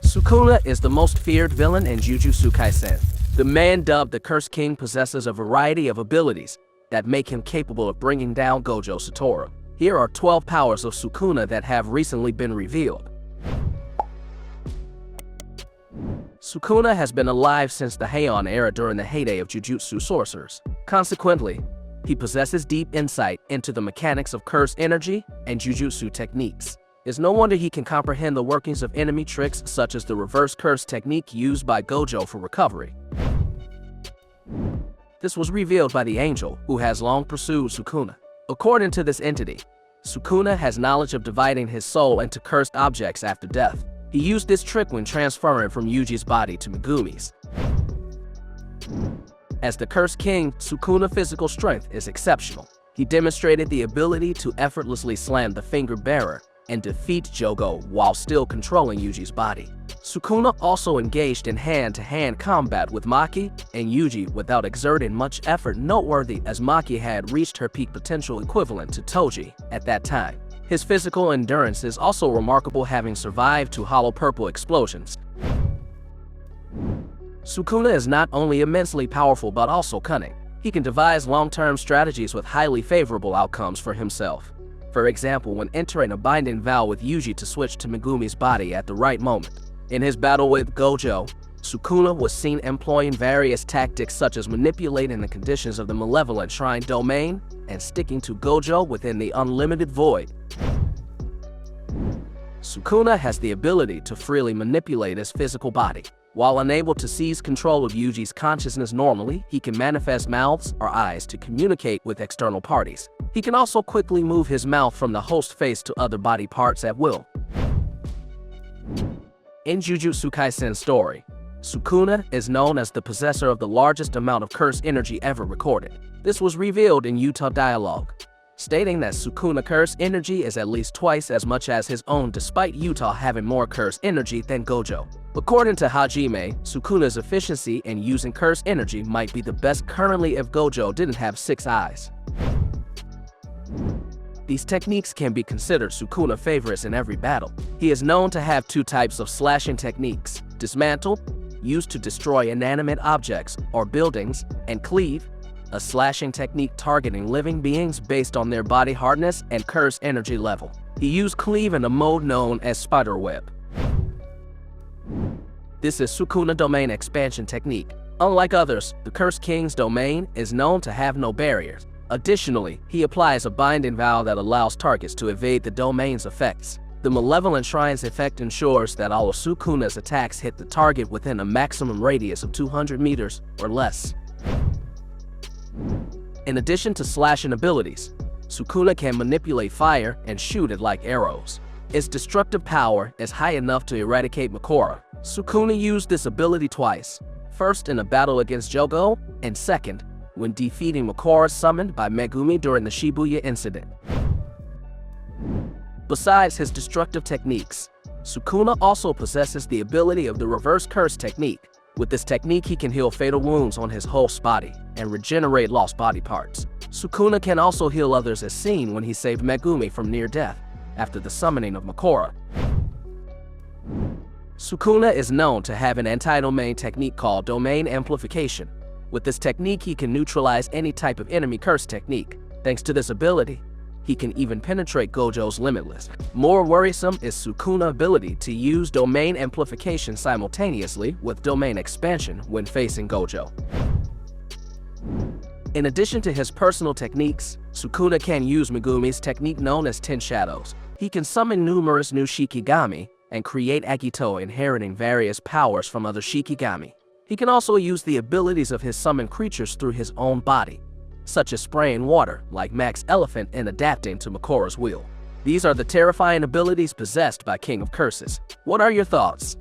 Sukuna is the most feared villain in Jujutsu Kaisen. The man dubbed the Cursed King possesses a variety of abilities that make him capable of bringing down Gojo Satoru. Here are 12 powers of Sukuna that have recently been revealed. Sukuna has been alive since the Heian era during the heyday of Jujutsu sorcerers. Consequently, he possesses deep insight into the mechanics of cursed energy and Jujutsu techniques. It's no wonder he can comprehend the workings of enemy tricks such as the reverse curse technique used by Gojo for recovery. This was revealed by the angel, who has long pursued Sukuna. According to this entity, Sukuna has knowledge of dividing his soul into cursed objects after death. He used this trick when transferring from Yuji's body to Megumi's. As the Cursed King, Sukuna's physical strength is exceptional. He demonstrated the ability to effortlessly slam the finger bearer and defeat Jogo while still controlling Yuji's body. Sukuna also engaged in hand-to-hand combat with Maki and Yuji without exerting much effort, noteworthy as Maki had reached her peak potential equivalent to Toji at that time. His physical endurance is also remarkable, having survived to hollow purple explosions. Sukuna is not only immensely powerful but also cunning. He can devise long-term strategies with highly favorable outcomes for himself. For example, when entering a binding vow with Yuji to switch to Megumi's body at the right moment. In his battle with Gojo, Sukuna was seen employing various tactics such as manipulating the conditions of the malevolent shrine domain and sticking to Gojo within the unlimited void. Sukuna has the ability to freely manipulate his physical body. While unable to seize control of Yuji's consciousness normally, he can manifest mouths or eyes to communicate with external parties. He can also quickly move his mouth from the host face to other body parts at will. In Jujutsu Kaisen's story, Sukuna is known as the possessor of the largest amount of cursed energy ever recorded. This was revealed in 𝐻𝐜𝐜 dialogue, stating that Sukuna's cursed energy is at least twice as much as his own, despite 𝐻𝐜𝐜 having more cursed energy than Gojo. According to Hajime, Sukuna's efficiency in using cursed energy might be the best currently if Gojo didn't have 6 eyes. These techniques can be considered Sukuna's favorites in every battle. He is known to have 2 types of slashing techniques: dismantle, used to destroy inanimate objects or buildings, and cleave, a slashing technique targeting living beings based on their body hardness and cursed energy level. He used cleave in a mode known as spiderweb. This is Sukuna domain expansion technique. Unlike others, the Cursed King's domain is known to have no barriers. Additionally, he applies a binding vow that allows targets to evade the domain's effects. The Malevolent Shrine's effect ensures that all of Sukuna's attacks hit the target within a maximum radius of 200 meters or less. In addition to slashing abilities, Sukuna can manipulate fire and shoot it like arrows. Its destructive power is high enough to eradicate Makora. Sukuna used this ability twice, first in a battle against Jogo, and second, when defeating Makora summoned by Megumi during the Shibuya incident. Besides his destructive techniques, Sukuna also possesses the ability of the reverse curse technique. With this technique, he can heal fatal wounds on his host body and regenerate lost body parts. Sukuna can also heal others, as seen when he saved Megumi from near death after the summoning of Makora. Sukuna is known to have an anti-domain technique called domain amplification. With this technique, he can neutralize any type of enemy curse technique. Thanks to this ability, he can even penetrate Gojo's limitless. More worrisome is Sukuna's ability to use domain amplification simultaneously with domain expansion when facing Gojo. In addition to his personal techniques, Sukuna can use Megumi's technique known as 10 Shadows. He can summon numerous new Shikigami and create Agito, inheriting various powers from other Shikigami. He can also use the abilities of his summoned creatures through his own body, such as spraying water like Max Elephant and adapting to Makora's will. These are the terrifying abilities possessed by King of Curses. What are your thoughts?